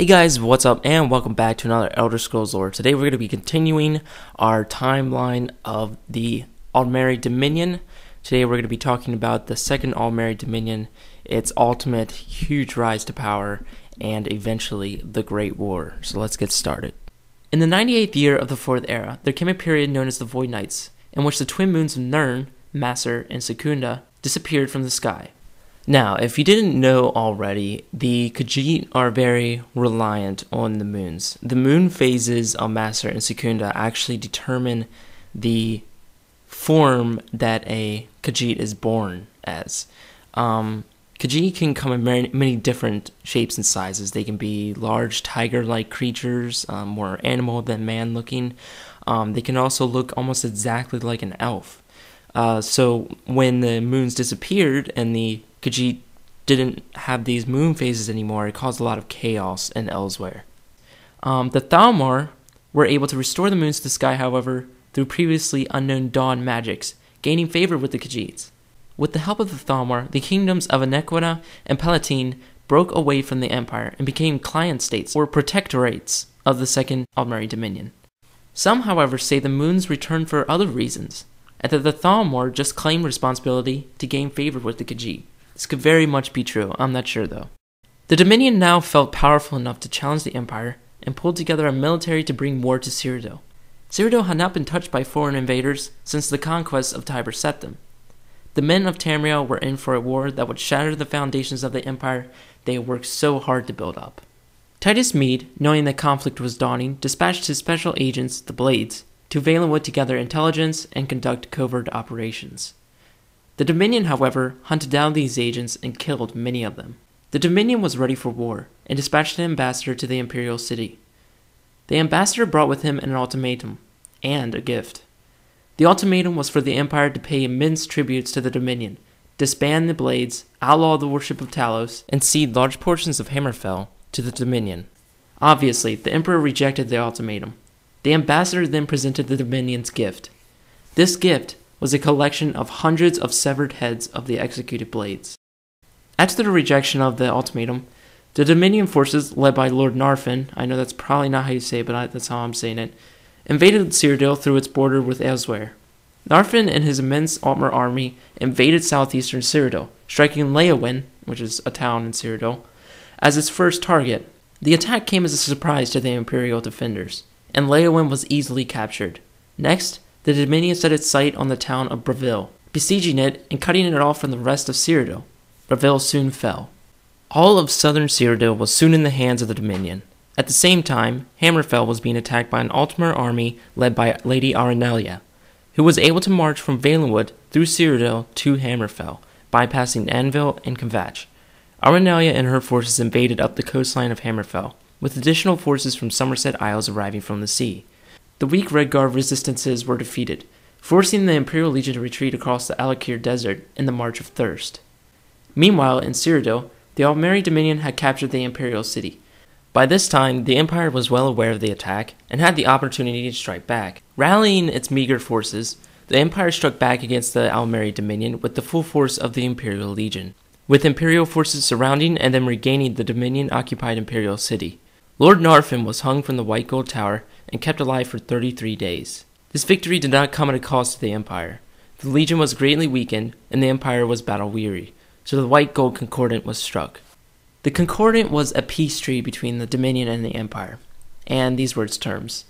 Hey guys, what's up, and welcome back to another Elder Scrolls Lore. Today we're going to be continuing our timeline of the Aldmeri Dominion. Today we're going to be talking about the second Aldmeri Dominion, its ultimate huge rise to power, and eventually the Great War. So let's get started. In the 98th year of the Fourth Era, there came a period known as the Void Nights, in which the twin moons of Nirn, Masser, and Secunda disappeared from the sky. Now, if you didn't know already, the Khajiit are very reliant on the moons. The moon phases of Masser and Secunda actually determine the form that a Khajiit is born as. Khajiit can come in many different shapes and sizes. They can be large tiger-like creatures, more animal than man-looking. They can also look almost exactly like an elf. So when the moons disappeared and the Khajiit didn't have these moon phases anymore, it caused a lot of chaos in Elsewhere. The Thalmor were able to restore the moons to the sky, however, through previously unknown dawn magics, gaining favor with the Khajiits. With the help of the Thalmor, the kingdoms of Anequina and Palatine broke away from the Empire and became client states, or protectorates, of the Second Aldmeri Dominion. Some, however, say the moons returned for other reasons, and that the Thalmor just claimed responsibility to gain favor with the Khajiit. This could very much be true, I'm not sure though. The Dominion now felt powerful enough to challenge the Empire and pulled together a military to bring war to Cyrodiil. Cyrodiil had not been touched by foreign invaders since the conquest of Tiber Septim. The men of Tamriel were in for a war that would shatter the foundations of the Empire they had worked so hard to build up. Titus Mede, knowing that conflict was dawning, dispatched his special agents, the Blades, to Valenwood to gather intelligence and conduct covert operations. The Dominion, however, hunted down these agents and killed many of them. The Dominion was ready for war, and dispatched an ambassador to the imperial city. The ambassador brought with him an ultimatum, and a gift. The ultimatum was for the Empire to pay immense tributes to the Dominion, disband the Blades, outlaw the worship of Talos, and cede large portions of Hammerfell to the Dominion. Obviously, the Emperor rejected the ultimatum. The ambassador then presented the Dominion's gift. This gift was a collection of hundreds of severed heads of the executed Blades. After the rejection of the ultimatum, the Dominion forces, led by Lord Narfin, I know that's probably not how you say it, but that's how I'm saying it, invaded Cyrodiil through its border with Elsewhere. Narfin and his immense Altmer army invaded southeastern Cyrodiil, striking Leyawiin, which is a town in Cyrodiil, as its first target. The attack came as a surprise to the Imperial defenders, and Leyawiin was easily captured. Next, the Dominion set its sight on the town of Bravil, besieging it and cutting it off from the rest of Cyrodiil. Bravil soon fell. All of southern Cyrodiil was soon in the hands of the Dominion. At the same time, Hammerfell was being attacked by an Altmer army led by Lady Arenelia, who was able to march from Valenwood through Cyrodiil to Hammerfell, bypassing Anvil and Kvatch. Arenelia and her forces invaded up the coastline of Hammerfell, with additional forces from Somerset Isles arriving from the sea. The weak Redguard resistances were defeated, forcing the Imperial Legion to retreat across the Alakir Desert in the March of Thirst. Meanwhile, in Cyrodiil, the Aldmeri Dominion had captured the Imperial City. By this time, the Empire was well aware of the attack and had the opportunity to strike back. Rallying its meager forces, the Empire struck back against the Aldmeri Dominion with the full force of the Imperial Legion, with Imperial forces surrounding and then regaining the Dominion-occupied Imperial City. Lord Narfin was hung from the White Gold Tower and kept alive for 33 days. This victory did not come at a cost to the Empire. The Legion was greatly weakened, and the Empire was battle-weary, so the White Gold Concordant was struck. The Concordant was a peace treaty between the Dominion and the Empire, and these were its terms.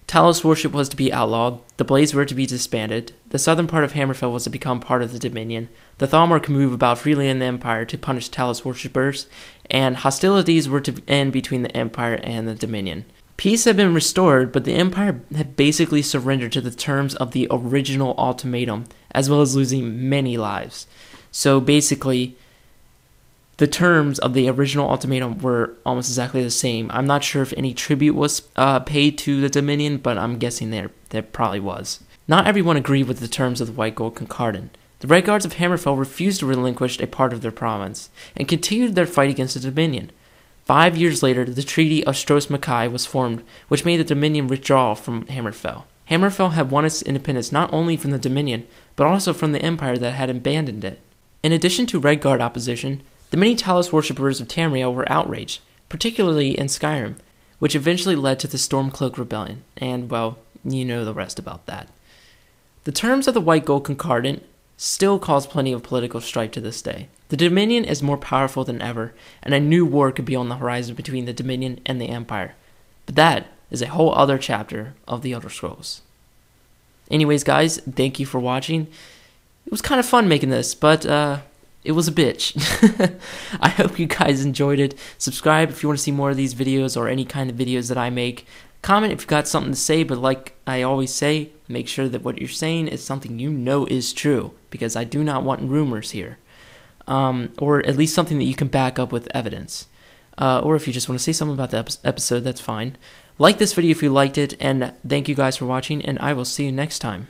Talos worship was to be outlawed, the Blades were to be disbanded, the southern part of Hammerfell was to become part of the Dominion, the Thalmor could move about freely in the Empire to punish Talos worshippers, and hostilities were to end between the Empire and the Dominion. Peace had been restored, but the Empire had basically surrendered to the terms of the original ultimatum, as well as losing many lives. So basically, the terms of the original ultimatum were almost exactly the same. I'm not sure if any tribute was paid to the Dominion, but I'm guessing there probably was. Not everyone agreed with the terms of the White Gold Concordant. The Redguards of Hammerfell refused to relinquish a part of their province, and continued their fight against the Dominion. 5 years later, the Treaty of Stros Mackay was formed, which made the Dominion withdraw from Hammerfell. Hammerfell had won its independence not only from the Dominion, but also from the Empire that had abandoned it. In addition to Redguard opposition, the many Talos worshippers of Tamriel were outraged, particularly in Skyrim, which eventually led to the Stormcloak Rebellion, and, well, you know the rest about that. The terms of the White Gold Concordant still cause plenty of political strife to this day. The Dominion is more powerful than ever, and a new war could be on the horizon between the Dominion and the Empire. But that is a whole other chapter of the Elder Scrolls. Anyways, guys, thank you for watching. It was kind of fun making this, but it was a bitch. I hope you guys enjoyed it. Subscribe if you want to see more of these videos or any kind of videos that I make. Comment if you've got something to say, but like I always say, make sure that what you're saying is something you know is true, because I do not want rumors here. Or at least something that you can back up with evidence. Or if you just want to say something about the episode, that's fine. Like this video if you liked it, and thank you guys for watching, and I will see you next time.